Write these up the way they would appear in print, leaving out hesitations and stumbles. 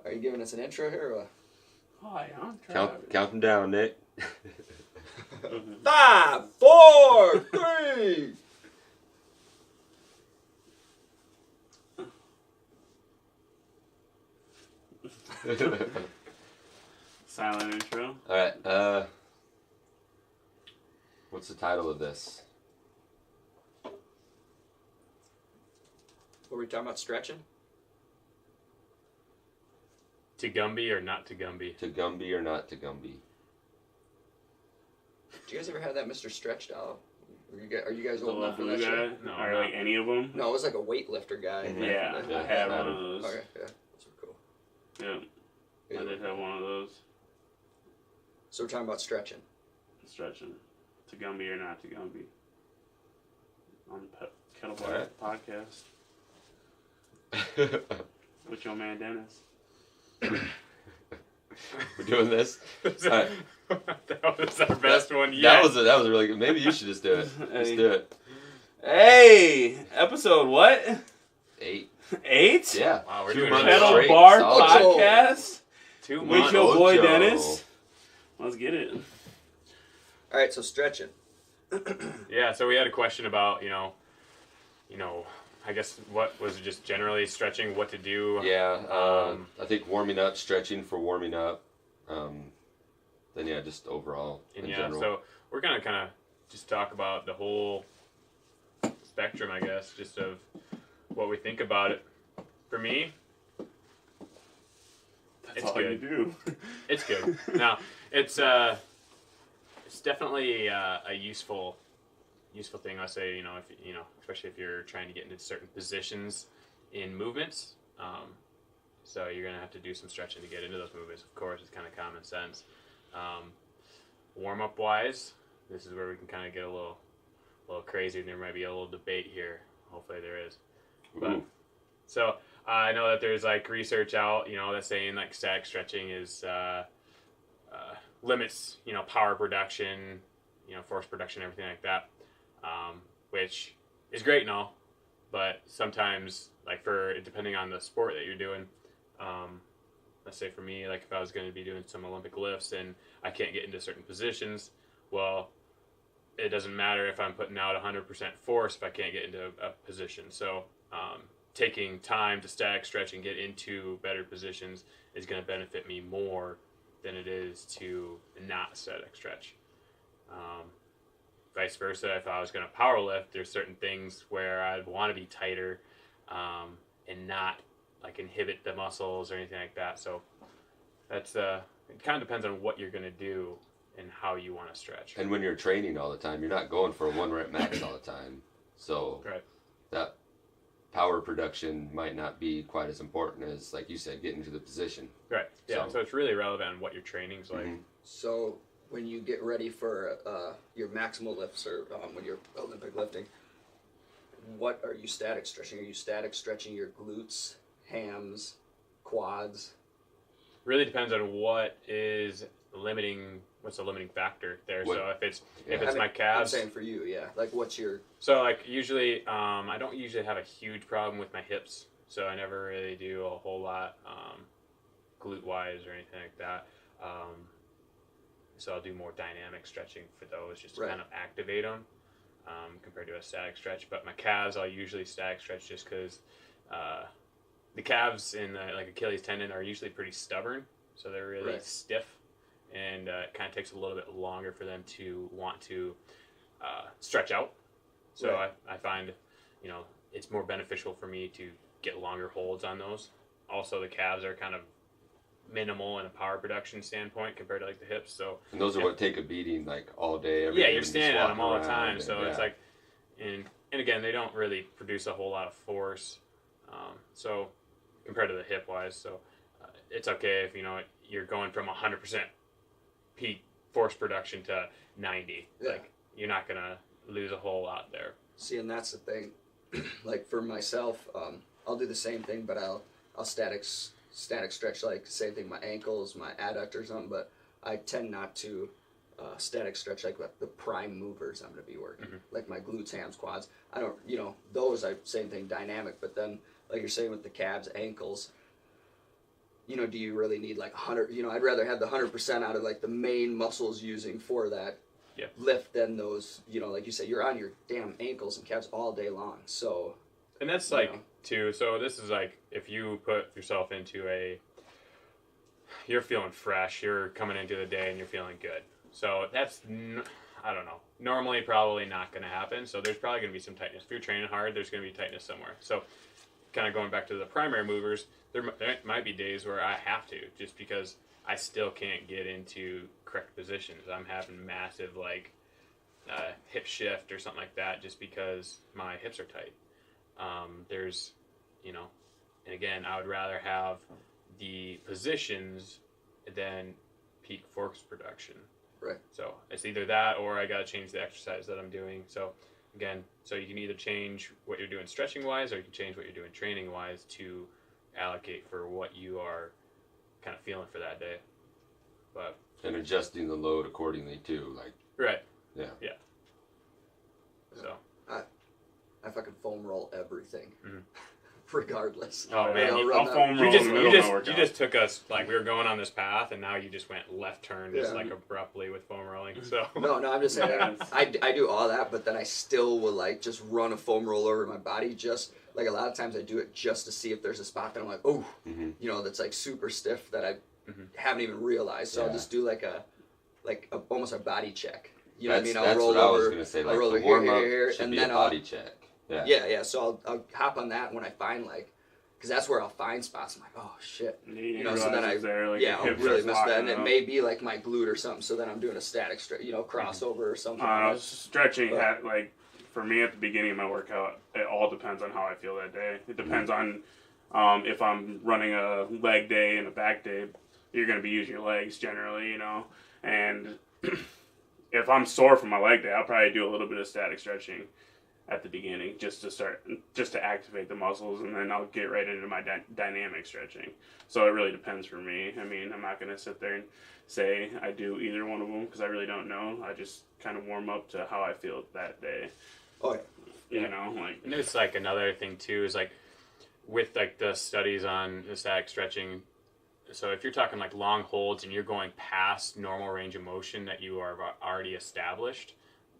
Are you giving us an intro here? Or Oh, yeah, I'm trying. Count them down, Nick. 5, 4, 3. Silent intro. All right. What's the title of this? What were we talking about? Stretching? To Gumby or not to Gumby? To Gumby or not to Gumby? Do you guys ever have that Mr. Stretch doll? Are you guys The old enough for blue that guy? shit? No, Or no. like any of them? No, it was like a weightlifter guy. Mhm. Yeah, Yeah, I had I one had of those. Okay, yeah, those were cool. Yeah, I did have one of those. So we're talking about stretching. Stretching. To Gumby or not to Gumby. On the Kettlebell All right. podcast with your man Dennis. We're doing this. Alright. That was our best one yet. That was really good. Maybe you should just do it. Just do it. Hey! Episode what? 8. 8? Yeah. Wow, we're 2 doing months it. Kettle straight. Bar Solid. Ocho. podcast 2 with months. your boy Ocho. Dennis. Let's get it. All right, so stretching. Yeah, so we had a question about, I guess what was it, just generally stretching, what to do. Yeah. I think warming up, stretching for warming up. Then yeah, just overall And in yeah, general. so we're gonna kind of just talk about the whole spectrum, I guess, just of what we think about it. For me, That's It's all good. you do. it's good. Now, it's definitely a useful thing. I say, if especially if you're trying to get into certain positions in movements. So you're gonna have to do some stretching to get into those movements. Of course, it's kind of common sense. Warm up wise, this is where we can kind of get a little crazy, and there might be a little debate here. Hopefully, there is. But Ooh. so I know that there's like research out, that's saying like static stretching is limits, power production, force production, everything like that, which is great and all, but sometimes like depending on the sport that you're doing, let's say for me, like if I was going to be doing some Olympic lifts and I can't get into certain positions, well, it doesn't matter if I'm putting out 100% force if I can't get into a position. So taking time to static stretch and get into better positions is going to benefit me more than it is to not static stretch. Vice versa, if I was going to power lift, there's certain things where I'd want to be tighter and not like inhibit the muscles or anything like that. So that's it kind of depends on what you're going to do and how you want to stretch. And when you're training all the time, you're not going for a 1 rep max all the time. So Right. that power production might not be quite as important as, like you said, getting to the position. Right. Yeah. So it's really relevant on what your training's like. Mhm. So when you get ready for your maximal lifts or when you're Olympic lifting, what are you static stretching? Are you static stretching your glutes, hams, quads? Really depends on what's the limiting factor there. What- So if it's I my mean, calves. I'm saying for you, yeah. Like what's your... So like usually, I don't usually have a huge problem with my hips. So I never really do a whole lot glute wise or anything like that. So I'll do more dynamic stretching for those just to Right. kind of activate them compared to a static stretch. But my calves, I'll usually static stretch just because the calves in like Achilles tendon are usually pretty stubborn. So they're really Right. stiff. And it kind of takes a little bit longer for them to want to stretch out. So Right. I find, it's more beneficial for me to get longer holds on those. Also, the calves are kind of minimal in a power production standpoint compared to like the hips. So And those are Yeah. what take a beating like all day, every yeah, day, you're just standing on them walking all the time. around, So and it's yeah. like, and again, they don't really produce a whole lot of force. So compared to the hip wise, so it's okay if you're going from 100% peak force production to 90. Yeah. Like you're not gonna lose a whole lot there. See, and that's the thing. Like for myself, I'll do the same thing, but I'll static stretch, like same thing, my ankles, my adductor or something, but I tend not to static stretch like the prime movers I'm going to be working, like my glutes, hams, quads. I don't, those, same thing, dynamic, but then like you're saying with the calves, ankles, do you really need like 100? I'd rather have the 100% out of like the main muscles using for that lift than those, like you said, you're on your damn ankles and calves all day long. So, and that's like too. So this is like if you put yourself into you're feeling fresh, you're coming into the day and you're feeling good. So that's, I don't know, normally probably not going to happen. So there's probably going to be some tightness. If you're training hard, there's going to be tightness somewhere. So kind of going back to the primary movers, there might be days where I have to, just because I still can't get into correct positions. I'm having massive hip shift or something like that just because my hips are tight. There's, and again, I would rather have the positions than peak force production. Right. So it's either that or I got to change the exercise that I'm doing. So again, you can either change what you're doing stretching wise or you can change what you're doing training wise to allocate for what you are kind of feeling for that day. And adjusting the load accordingly too, right. Yeah. So I fucking foam roll everything. Mm-hmm. Regardless. Oh man, I'll foam roll you just took us we were going on this path and now you just went left turn just abruptly with foam rolling. So no, I'm just saying I do all that, but then I still will just run a foam roll over my body. Just like a lot of times I do it just to see if there's a spot that I'm like, oh, that's like super stiff that I haven't even realized. So I'll just do like almost a body check. You know what I mean? I'll roll over. That's what I was gonna say. Like the warm up should be a body check. Yeah. So I'll hop on that when I find because that's where I'll find spots. I'm like, oh shit, so then I'll really mess that, and it may be like my glute or something. So then I'm doing a static stretch, crossover or something. Stretching for me at the beginning of my workout, it all depends on how I feel that day. It depends on if I'm running a leg day and a back day. You're going to be using your legs generally, and if I'm sore from my leg day, I'll probably do a little bit of static stretching at the beginning just to activate the muscles, and then I'll get right into my dynamic stretching. So it really depends for me. I mean, I'm not going to sit there and say I do either one of them because I really don't know. I just kind of warm up to how I feel that day. Oh yeah. And it's another thing too is with the studies on the static stretching. So if you're talking long holds and you're going past normal range of motion that you are already established,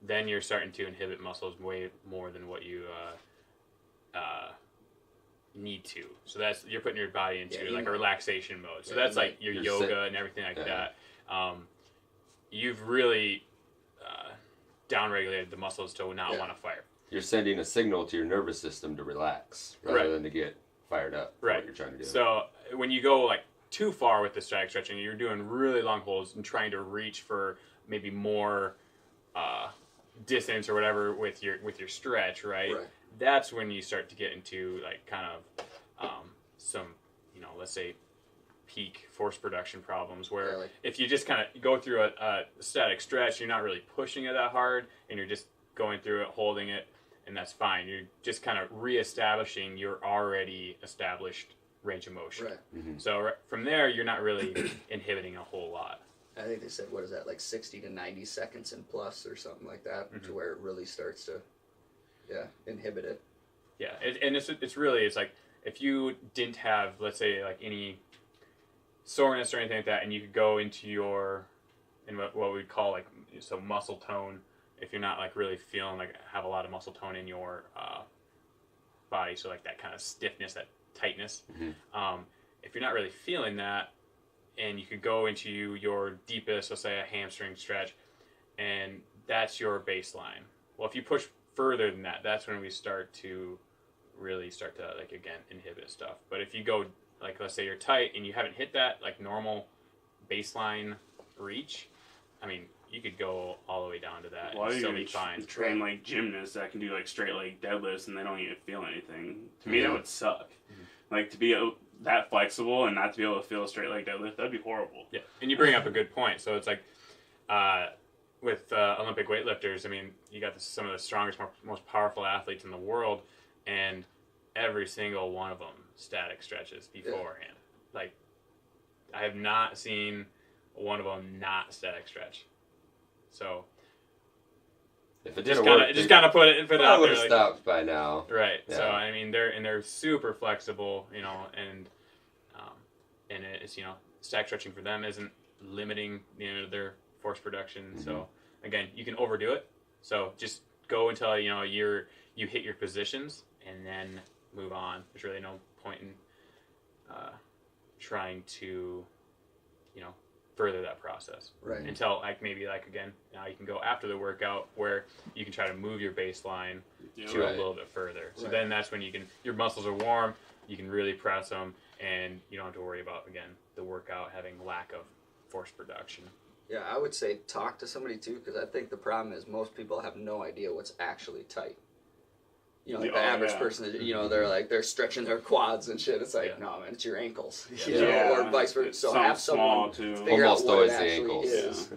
then you're starting to inhibit muscles way more than what you need to. So you're putting your body into a relaxation mode. So that's your yoga and everything that. You've really downregulated the muscles to not want to fire. You're sending a signal to your nervous system to relax rather than to get fired up. Right. What you're trying to do. So when you go too far with the static stretching, you're doing really long holds and trying to reach for maybe more distance or whatever with your stretch, right? That's when you start to get into some let's say peak force production problems where if you just kind of go through a static stretch, you're not really pushing it that hard and you're just going through it, holding it, and that's fine. You're just kind of reestablishing your already established range of motion. So from there, you're not really inhibiting a whole lot. I think they said, what is that, 60 to 90 seconds and plus or something like that, to where it really starts to, inhibit it. Yeah, and it's really if you didn't have, let's say, any soreness or anything like that, and you could go into what we'd call muscle tone, if you're not really feeling have a lot of muscle tone in your body, so that kind of stiffness, that tightness. If you're not really feeling that, and you could go into your deepest, let's say a hamstring stretch, and that's your baseline. Well, if you push further than that, that's when we start to again inhibit stuff. But if you go let's say you're tight and you haven't hit that normal baseline reach, I mean, you could go all the way down to that and still be fine. Train gymnasts that can do straight leg deadlifts and they don't even feel anything. To me, that would suck. To be that flexible and not to be able to feel a straight leg deadlift, that'd be horrible. Yeah, and you bring up a good point. So it's with Olympic weightlifters, I mean, you got some of the strongest, most powerful athletes in the world, and every single one of them static stretches beforehand. I have not seen one of them not static stretch. So if it didn't work, just kind of put it out there. I would have stopped by now. Right. Yeah. So I mean, they're super flexible, and and it's static stretching for them isn't limiting their force production. So again, you can overdo it. So just go until you hit your positions and then move on. There's really no point in trying to further that process. Right. Until again, now you can go after the workout where you can try to move your baseline to a little bit further. So then that's when your muscles are warm, you can really press them, and you don't have to worry about, again, the workout having lack of force production. Yeah, I would say talk to somebody too, because I think the problem is most people have no idea what's actually tight. The average person, they're stretching their quads and shit. It's like, no, man, it's your ankles, or vice versa. So have someone figure almost out what always it the actually ankles. is.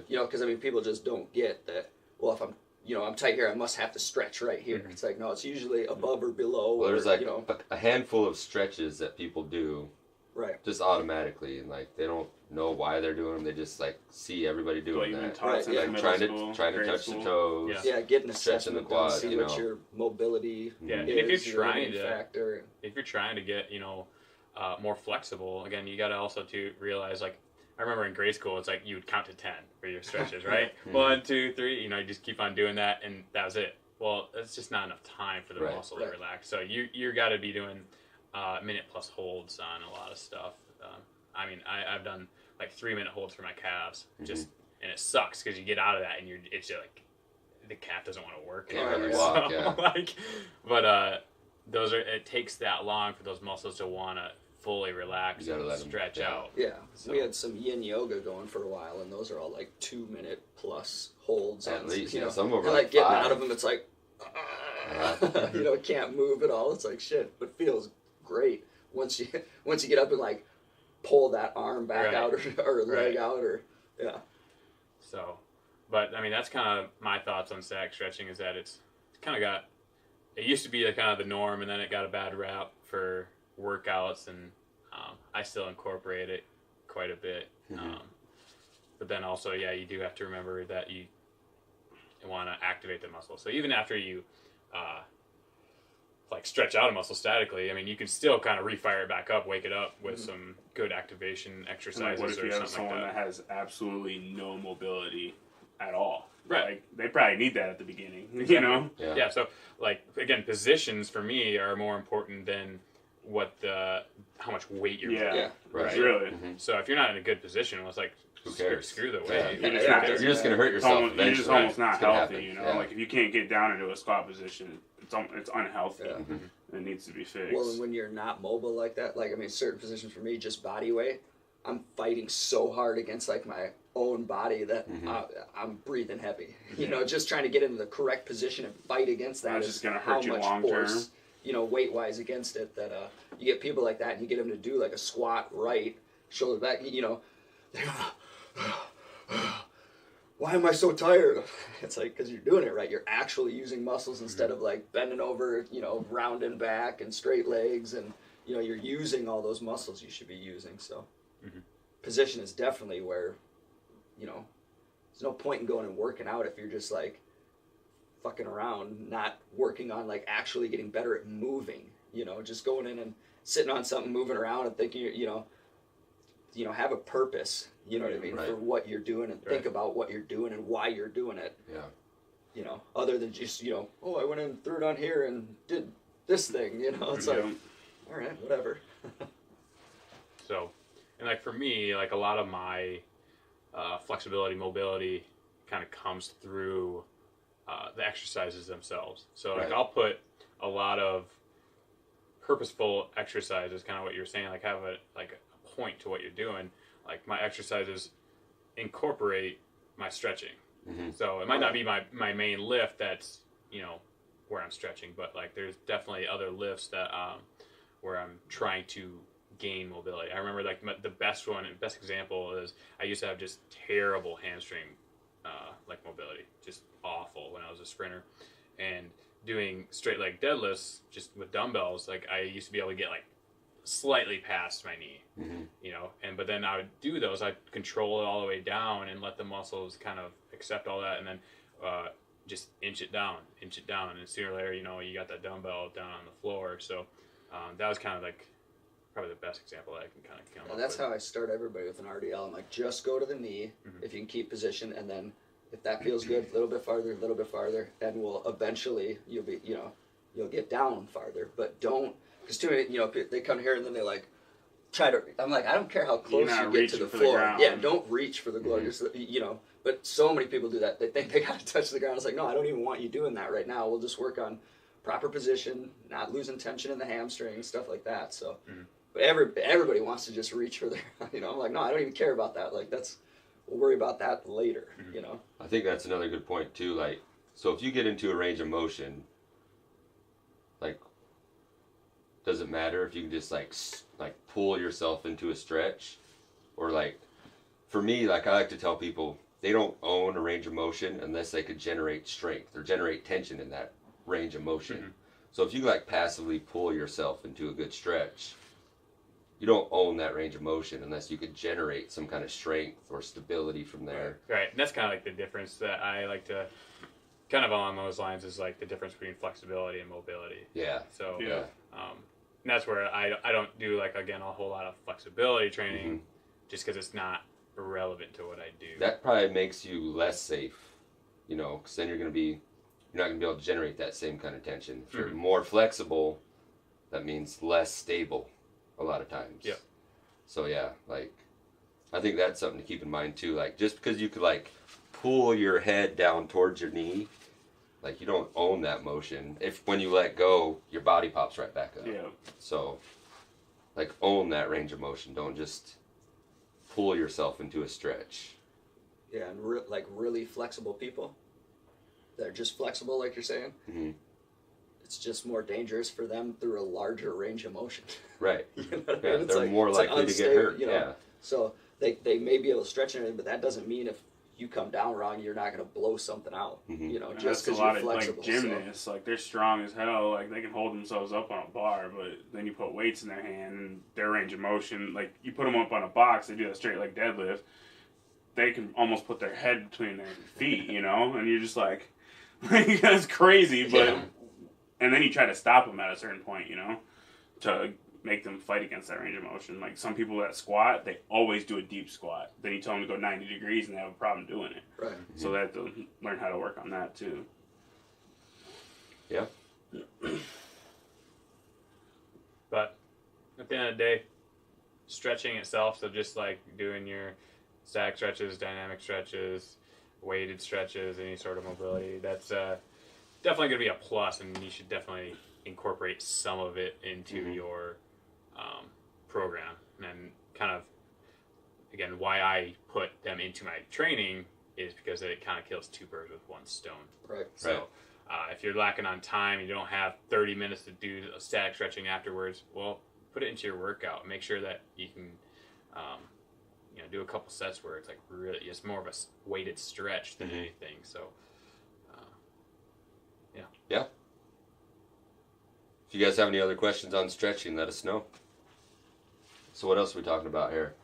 Because people just don't get that. Well, if I'm tight here, I must have to stretch right here. It's like, no, it's usually above or below. Well, there's like a a handful of stretches that people do, right, just automatically, and like they don't know why they're doing them. They just like see everybody doing that. Right, like trying to touch the toes. Yeah, get an stretching the assessment quad. done, see what your mobility Yeah, and is, if you're trying to get more flexible, again, you got to also to realize, like, I remember in grade school, it's like you would count to 10 for your stretches, right? 1, 2, 3, you just keep on doing that, and that was it. Well, it's just not enough time for the muscle to relax. So you got to be doing minute plus holds on a lot of stuff. I've done like 3-minute holds for my calves, and it sucks because you get out of that and it's just like the calf doesn't want to work. Can't hardly walk, But it takes that long for those muscles to want to fully relax and stretch out. Yeah, so we had some yin yoga going for a while, and those are all like 2-minute plus holds. At least, some of them are like getting 5. out of them. It's like, can't move at all. It's like shit, but feels great once you get up and like pull that arm back out or leg out or So, but that's kind of my thoughts on static stretching, is that it's kind of it used to be kind of the norm, and then it got a bad rap for workouts, and I still incorporate it quite a bit. But then also, you do have to remember that you want to activate the muscle. So even after you stretch out a muscle statically, you can still kind of refire it back up, wake it up with some good activation exercises. What if you have someone that has absolutely no mobility at all? Right. Like, they probably need that at the beginning, Yeah, so, again, positions for me are more important than how much weight you're moving. Yeah, right. Really. So if you're not in a good position, it's like, who cares? Screw the weight. You're just going to hurt yourself eventually. You're just almost not healthy, happen. Like, if you can't get down into a squat position, it's unhealthy. It needs to be fixed. Well, and when you're not mobile like that, certain positions for me, just body weight, I'm fighting so hard against my own body that I'm breathing heavy. Just trying to get into the correct position and fight against that. That's just going to hurt you long term. Weight wise against it, that you get people like that and you get them to do like a squat right, shoulder back, why am I so tired? It's like, because you're doing it right. You're actually using muscles instead of bending over, rounding back and straight legs, and you're using all those muscles you should be using. So position is definitely where, there's no point in going and working out if you're just fucking around, not working on actually getting better at moving, just going in and sitting on something, moving around and thinking, have a purpose, what I mean, for what you're doing, and think about what you're doing and why you're doing it. Yeah. Other than just, I went and threw it on here and did this thing, it's like, all right, whatever. So, and for me, a lot of my flexibility, mobility kind of comes through the exercises themselves. So I'll put a lot of purposeful exercises, kind of what you were saying, have a point to what you're doing. My exercises incorporate my stretching. So it might not be my main lift that's where I'm stretching, but there's definitely other lifts that where I'm trying to gain mobility. I remember the best example is I used to have just terrible hamstring mobility, just awful when I was a sprinter, and doing straight leg deadlifts just with dumbbells, I used to be able to get slightly past my knee, but then I would do those, I'd control it all the way down and let the muscles kind of accept all that, and then just inch it down, and sooner or later, you got that dumbbell down on the floor. So that was kind of probably the best example that I can kind of come up And that's with. how I start everybody with an RDL. I'm like, just go to the knee if you can keep position, and then if that feels good, a little bit farther, and we'll eventually you'll get down farther. But don't, because too many, they come here and then they like try to. I'm like, I don't care how close not you get to reaching the for the floor. ground. Yeah, don't reach for the floor. Just But so many people do that. They think they got to touch the ground. It's like, no, I don't even want you doing that right now. We'll just work on proper position, not losing tension in the hamstrings, stuff like that. So, but everybody wants to just reach for their. I'm like, no, I don't even care about that. Like we'll worry about that later. I think that's another good point too. Like, so if you get into a range of motion, like, does it matter if you can just like pull yourself into a stretch, or like, for me, like I like to tell people they don't own a range of motion unless they could generate strength or generate tension in that range of motion. So if you like passively pull yourself into a good stretch, you don't own that range of motion unless you could generate some kind of strength or stability from there. Right, and that's kind of like the difference that I like to, kind of along those lines, is like the difference between flexibility and mobility. Yeah. So, Yeah. And that's where I don't do, like, again, a whole lot of flexibility training just because it's not relevant to what I do. That probably makes you less safe, because then you're not going to be able to generate that same kind of tension. If you're more flexible, that means less stable a lot of times. Yep. So yeah, like, I think that's something to keep in mind too. Like, just because you could like pull your head down towards your knee, like, you don't own that motion. If when you let go, your body pops right back up. Yeah. So, like, own that range of motion. Don't just pull yourself into a stretch. Yeah, and really flexible people, they're just flexible, like you're saying. It's just more dangerous for them through a larger range of motion. Right. What I Yeah, mean? It's they're more it's likely to get unstable, hurt. Yeah. So they may be able to stretch and everything, but that doesn't mean if you come down wrong, you're not going to blow something out. Just That's a because lot you're of like flexible. gymnasts. Like, they're strong as hell. Like, they can hold themselves up on a bar, but then you put weights in their hand and their range of motion. Like, you put them up on a box, they do that straight leg deadlift. They can almost put their head between their feet, and you're just like, that's crazy. But and then you try to stop them at a certain point, to make them fight against that range of motion. Like, some people that squat, they always do a deep squat. Then you tell them to go 90 degrees and they have a problem doing it. Right. So they have to learn how to work on that too. Yeah. But at the end of the day, stretching itself, so just like doing your static stretches, dynamic stretches, weighted stretches, any sort of mobility, that's definitely going to be a plus, and you should definitely incorporate some of it into your program. And kind of, again, why I put them into my training is because it kind of kills two birds with one stone. Right. So if you're lacking on time, you don't have 30 minutes to do a static stretching afterwards, well, put it into your workout. Make sure that you can do a couple sets where it's like really, it's more of a weighted stretch than anything. So Yeah. If you guys have any other questions on stretching, let us know. So what else are we talking about here?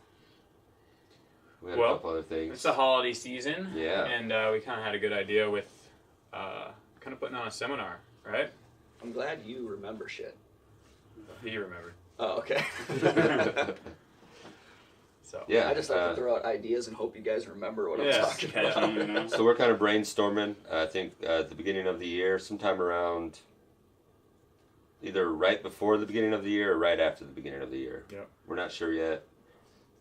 We had a couple other things. It's the holiday season. Yeah. And we kind of had a good idea with kind of putting on a seminar, right? I'm glad you remember shit. You remembered. Oh, okay. So Yeah. I just like to throw out ideas and hope you guys remember what I'm talking about. So we're kind of brainstorming, I think, at the beginning of the year, sometime around either right before the beginning of the year or right after the beginning of the year. Yep. We're not sure yet.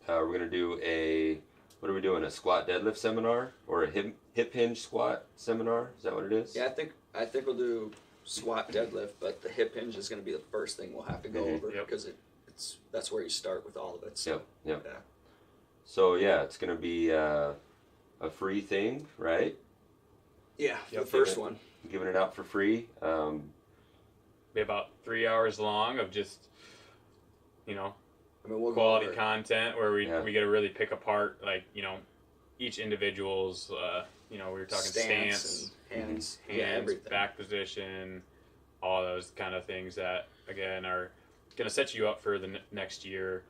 We're going to do what are we doing, a squat deadlift seminar or a hip hinge squat seminar? Is that what it is? Yeah, I think we'll do squat deadlift, but the hip hinge is going to be the first thing we'll have to go over because that's where you start with all of it. So, Yep. Yeah. So yeah, it's going to be a free thing, right? Yeah, the first one. Giving it out for free. Be about 3 hours long of just, I mean, we'll quality go over content where we get to really pick apart, like, each individual's, we were talking stance and hands, everything. Back position, all those kind of things that, again, are going to set you up for the next year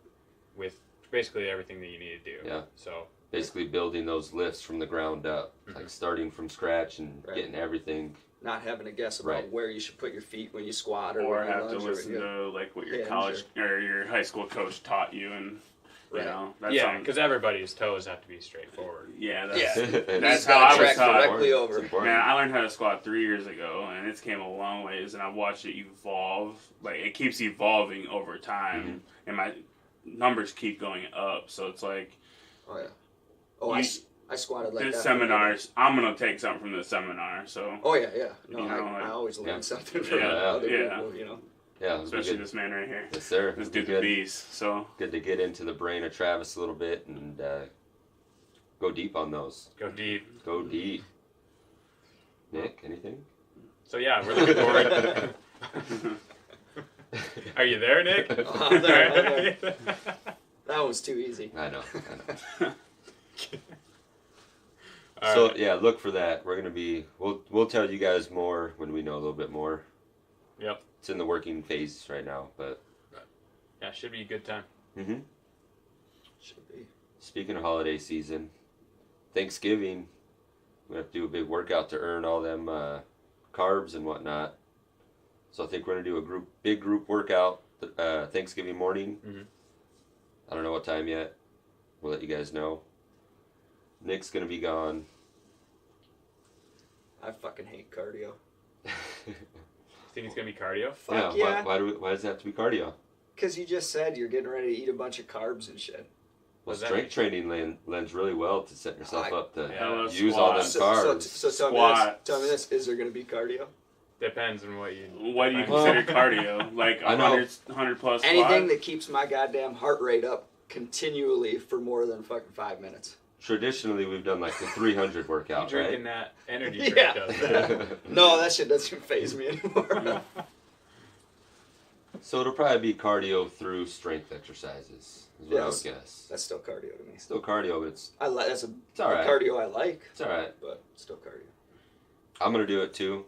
with basically everything that you need to do. Yeah. So basically building those lifts from the ground up, like starting from scratch and getting everything not having to guess about Right. where you should put your feet when you squat or Or when you have to lunge or listen when you- to like what your hinge college or your high school coach taught you, and you Right. know that's Yeah, something- because everybody's toes have to be straightforward. yeah, that's, Yeah. that's He's how gotta I was track taught. directly It's over. important. Man, I learned how to squat 3 years ago, and it's came a long ways, and I've watched it evolve. Like, it keeps evolving over time, and my numbers keep going up, so it's like, Oh yeah. Oh, I squatted like the that. seminars, I'm going to take something from the seminar, so, Oh yeah, yeah. No, You know, I like- always learn Yeah. something from Yeah, other yeah. people, you know. Yeah, it'll be especially good. this man right here. Yes, sir. This It'll be dude's a good. beast, so, Good to get into the brain of Travis a little bit and go deep on those. Go deep. Go deep. Nick, anything? So yeah, we're looking forward. Are you there, Nick? Oh, I'm there, I'm That was too easy. I know. All So right. yeah, look for that. We're gonna be. We'll tell you guys more when we know a little bit more. Yep. It's in the working phase right now, but. Yeah, should be a good time. Mm-hmm. Should be. Speaking of holiday season, Thanksgiving, we have to do a big workout to earn all them carbs and whatnot. So I think we're gonna do a big group workout Thanksgiving morning. Mhm. I don't know what time yet. We'll let you guys know. Nick's gonna be gone. I fucking hate cardio. Think it's gonna be cardio? Fuck yeah. Why does it have to be cardio? Because you just said you're getting ready to eat a bunch of carbs and shit. Well, What's that strength training lends really well to setting yourself up to Yeah. use all them Squat. carbs. So Squats. tell me this. Is there going to be cardio? Depends on what you. what do you Well- consider cardio? Like I know. 100 plus Anything squats? that keeps my goddamn heart rate up continually for more than fucking 5 minutes. Traditionally, we've done like the 300 You workout, drinking right? that energy drink Yeah. does that. No, that shit doesn't phase me anymore. So it'll probably be cardio through strength exercises, is what I would Yes. guess. That's still cardio to me. Still cardio, but it's I like that's a all right. cardio I like, all right. but still cardio. I'm gonna do it too.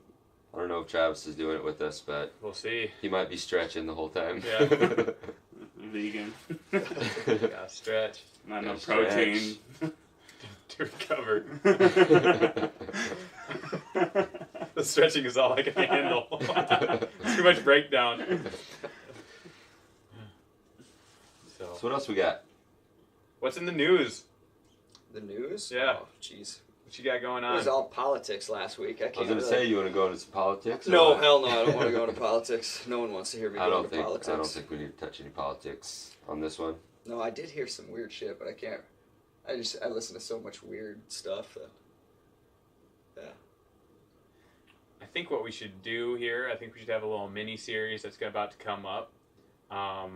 I don't know if Travis is doing it with us, but We'll see. he might be stretching the whole time. Yeah. Vegan. Gotta stretch Not enough Gotta protein. to recover. The stretching is all I can handle. Too much breakdown. So So, what else we got? what's in the news? The news? Yeah. Oh, jeez. What you got going It on? was all politics last week. I was gonna say, you want to go into some politics? or No, what? hell no, I don't want to go into politics. No one wants to hear me I go don't into think. politics. I don't think we need to touch any politics on this one. No, I did hear some weird shit, but I can't. I listen to so much weird stuff that. Yeah. I think what we should do here, I think we should have a little mini series that's about to come up. I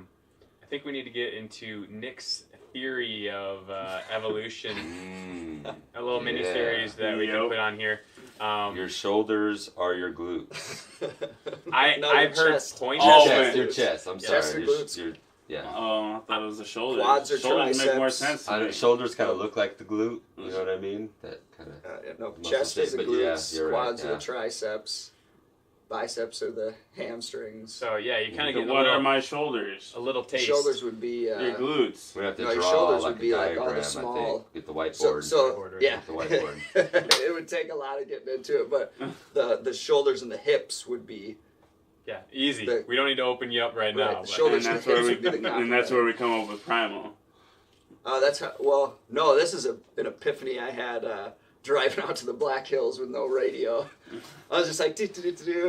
think we need to get into Nick's theory of evolution. A little mini Yeah. series that we can Yep. put on here. Your shoulders are your glutes. I've heard points. Oh, Your chest. I'm sorry. Chest or Your, glutes? yeah. Oh, I thought it was the shoulders. Quads or shoulders make more triceps? sense to me. Shoulders kind of look like the glute. You know what I mean? That kind of. Yeah, no, Muscle chest is the shape, but yeah, glutes, you're right, quads are yeah. the triceps, biceps are the hamstrings. So yeah, you kind of So get what a are little, my shoulders? a little taste. Shoulders would be. Your glutes. We have to No, your draw shoulders like would a be like all diagram. the I small- think. Get the whiteboard. So yeah, The whiteboard. it would take a lot of getting into it, but the shoulders and the hips would be. Yeah, easy. The- We don't need to open you up right Right, now. the But shoulders- And that's where we would be the and that's where we come up with primal. That's how. Well, no, this is an epiphany I had driving out to the Black Hills with no radio. I was just like, do,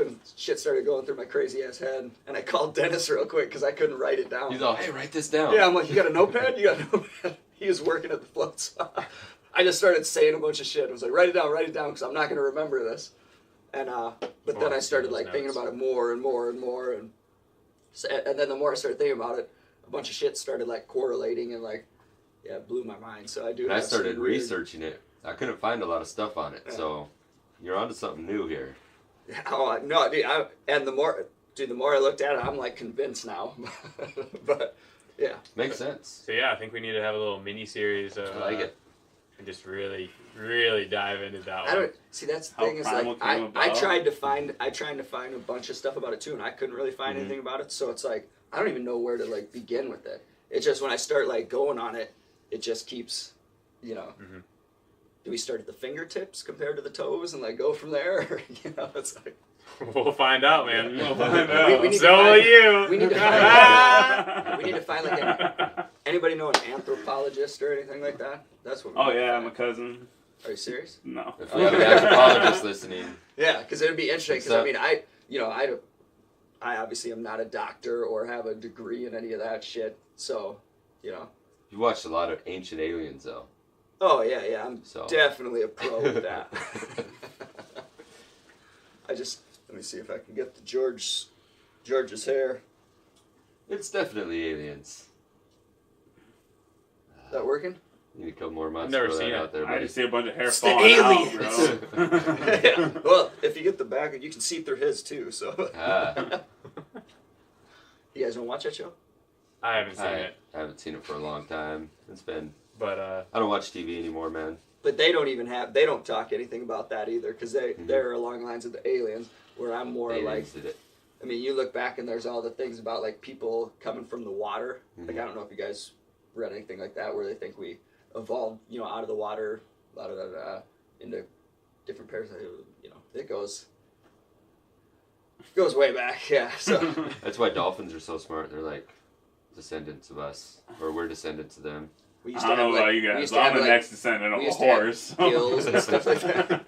and shit started going through my crazy ass head. And I called Dennis real quick because I couldn't write it down. He's all, hey, write this down. Yeah, I'm like, you got a notepad? You got a notepad? He was working at the floats. I just started saying a bunch of shit. I was like, write it down, because I'm not going to remember this. And but then I started those like thinking notes. about it more and more and more, and then the more I started thinking about it, a bunch of shit started like correlating and like, yeah, it blew my mind. So I do. And I have some started weird- researching it. I couldn't find a lot of stuff on it. Yeah. So you're onto something new here. Oh no, dude! And the more I looked at it, I'm like convinced now. But yeah, Makes sense. so yeah, I think we need to have a little mini series of I like it. and just really, really dive into that I one. don't see. That's the How thing is Primal like came I about. tried to find a bunch of stuff about it too, and I couldn't really find Mhm. anything about it. So it's like I don't even know where to like begin with it. It's just when I start like going on it, it just keeps, you know. Mhm. do we start at the fingertips compared to the toes and like go from there? You know, it's like We'll find out, man. We'll find out. We need So to will find- you. we need to find we need to find like anybody know an anthropologist or anything like that? That's what. We Oh need to yeah, find. my cousin. Are you serious? No. If we have an anthropologist listening, Yeah, because it would be interesting. Because What's I mean, I obviously am not a doctor or have a degree in any of that shit. So, you know. you watched a lot of Ancient Aliens, though. Oh yeah, I'm So. definitely a pro with that. Let me see if I can get the George's hair. It's definitely aliens. Is that working? Need a couple more months. I've never to throw that seen it. out there, I buddy. just see a bunch of hair It's the falling out, aliens. bro. Yeah. Well, if you get the back, you can see through his too. So. Ah, You guys want to watch that show? I haven't seen I it, haven't seen it for a long time. It's been. but I don't watch TV anymore, man. But they don't talk anything about that either, because they're along the lines of the aliens, where I'm more like, Aliens did it. I mean, you look back and there's all the things about like people coming from the water. Like, I don't know if you guys read anything like that, where they think we evolved, you know, out of the water, into different pairs. You know, it goes way back. Yeah. So That's why dolphins are so smart. They're like descendants of us, or we're descendants of them. we I don't know about you guys. I'm the next descendant of we a used to have horse. gills and stuff like that.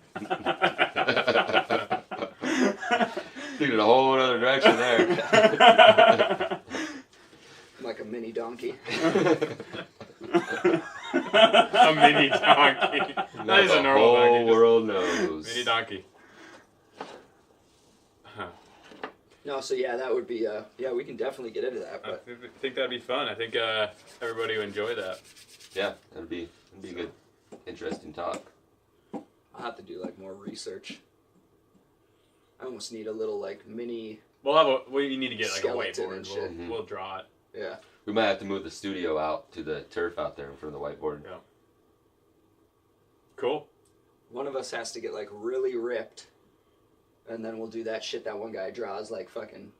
Thinking a whole other direction there. Like a mini donkey. a mini donkey. That is a normal The whole donkey. just world knows. Mini donkey. No, so yeah, that would be yeah, we can definitely get into that, I but think that'd be fun. I think everybody would enjoy that. Yeah, that'd be a good, interesting talk. I'll have to do like more research. I almost need a little like mini. We need to get like a Skeleton whiteboard. and shit. We'll draw it. Yeah. We might have to move the studio out to the turf out there in front of the whiteboard. Yeah. Cool. One of us has to get like really ripped, and then we'll do that shit that one guy draws, like fucking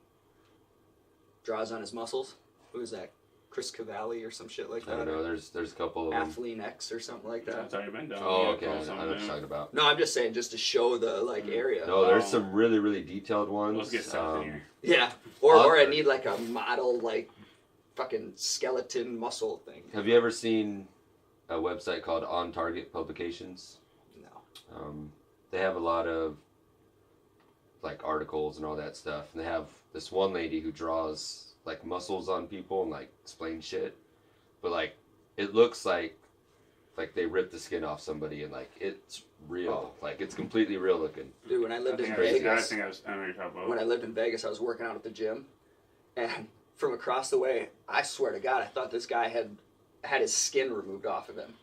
draws on his muscles. Who is that? Chris Cavalli or some shit like I that? don't know. There's a couple of them. Athlean X or something like that. That's already been done. Oh, Yeah, okay. pull I know something what you're in. talking about. No, I'm just saying just to show the like area. No, there's Oh. some really, really detailed ones. Let's get Seth in here. Yeah. Or I Awkward. need like a model like fucking skeleton muscle thing. Have you ever seen a website called On Target Publications? No. They have a lot of like articles and all that stuff, and they have this one lady who draws like muscles on people and like explains shit, but like it looks like they ripped the skin off somebody and like it's real, like it's completely real looking. Dude, when I I lived in think Vegas, I know what you're talking about. when I lived in Vegas, I was working out at the gym, and from across the way, I swear to God, I thought this guy had his skin removed off of him.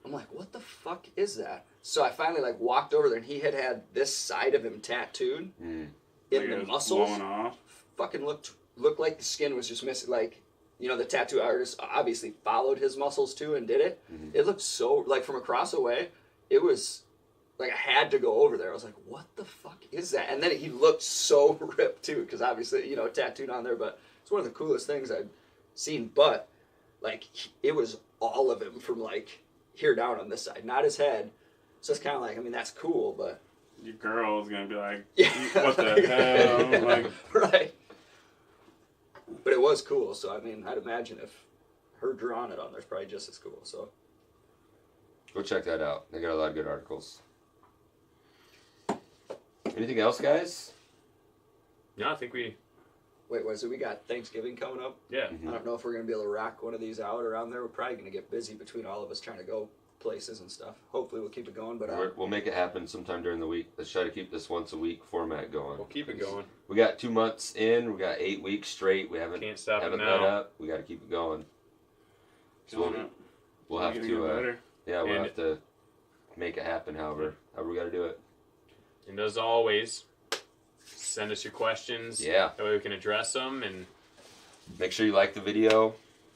I'm like, what the fuck is that? So I finally like walked over there, and he had this side of him tattooed Mm. in Like it the was muscles. blowing off. Fucking looked like the skin was just missing. Like, you know, the tattoo artist obviously followed his muscles too and did it. Mhm. It looked so like from across the way, it was like I had to go over there. I was like, what the fuck is that? And then he looked so ripped too, because obviously, you know, tattooed on there. But it's one of the coolest things I've seen. But like, it was all of him from like here down on this side, not his head. So it's kind of like, I mean, that's cool, but Your girl's gonna be like, yeah, what the hell? Like, right. But it was cool. So I mean, I'd imagine if her drawing it on there's probably just as cool. So Go check that out. They got a lot of good articles. Anything else, guys? No, I think we. wait, what is it? We got Thanksgiving coming up. Yeah. Mhm. I don't know if we're gonna be able to rock one of these out around there. We're probably gonna get busy between all of us trying to go places and stuff. Hopefully we'll keep it going. But We'll make it happen sometime during the week. Let's try to keep this once a week format going. We'll keep it going. We got 2 months in. We got 8 weeks straight. We haven't Can't stop it let now. up. We got to keep it going. So we'll have Getting to. better. Yeah, we'll And- have to make it happen. However we got to do it. And as always, send us your questions. Yeah. That way we can address them and Make sure you like the video.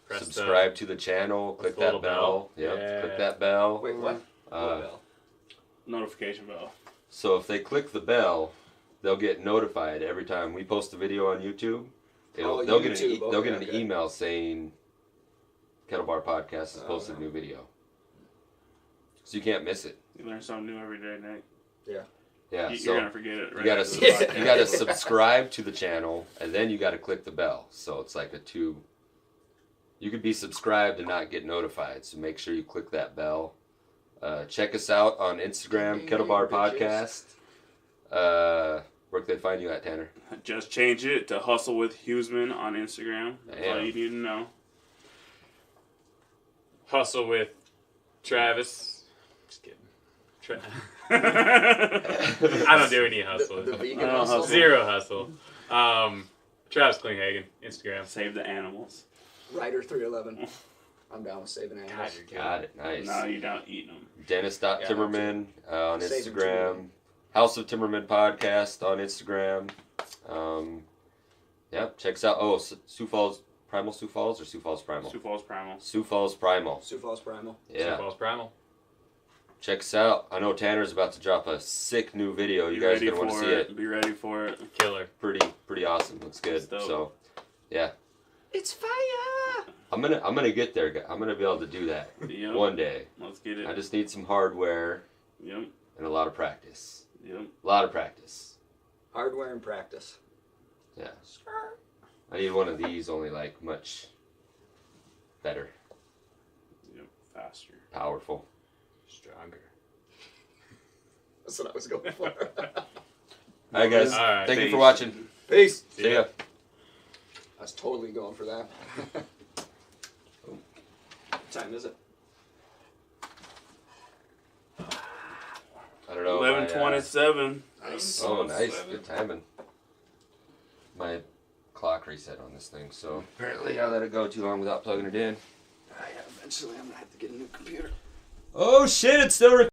press Subscribe to the channel. Click the that little bell. bell. Yep. Yeah. Click that bell. wait, what? Bell. Notification bell. So if they click the bell, they'll get notified every time we post a video on YouTube. They'll get YouTube. they'll get an Okay. email saying Kettle Bar Podcast has posted a new video. So you can't miss it. You learn something new every day, Nick. Yeah, You're so gonna forget it. Right you gotta after the podcast. you gotta subscribe to the channel, and then you gotta click the bell. So it's like a two. You could be subscribed and not get notified, so make sure you click that bell. Check us out on Instagram, Kettlebar Podcast. Where can they find you at, Tanner? Just change it to Hustle with Huseman on Instagram. That's all you need to know. Hustle with Travis. Just kidding. I don't do any hustle. The vegan hustle. Zero hustle. Travis Klinghagen, Instagram. Save the animals. Rider 311. I'm down with saving animals. Got it. Nice. No, you don't eat them. Dennis.Timmerman on Save 'em Instagram. House of Timmerman Podcast on Instagram. Yeah, check us out. Oh, Sioux Falls Primal, Sioux Falls, or Sioux Falls Primal? Sioux Falls Primal. Sioux Falls Primal. Sioux Falls Primal. Yeah. Sioux Falls Primal. Check us out. I know Tanner's about to drop a sick new video. You guys are gonna want to see it. Be ready for it. Killer. Pretty awesome. Looks good. So, yeah. It's fire. I'm gonna get there. I'm gonna be able to do that one day. Let's get it. I just need some hardware. Yep. And a lot of practice. Yep. A lot of practice. Hardware and practice. Yeah. I need one of these, only like much better. Yep. Faster. Powerful. Stronger. That's what I was going for. Alright guys, All right, thank you peace. for watching. Peace. See ya. I was totally going for that. What time is it? I don't know. 11:27. Nice. Oh, nice. Good timing. My clock reset on this thing, so apparently I let it go too long without plugging it in. Yeah, eventually I'm going to have to get a new computer. Oh shit, it's still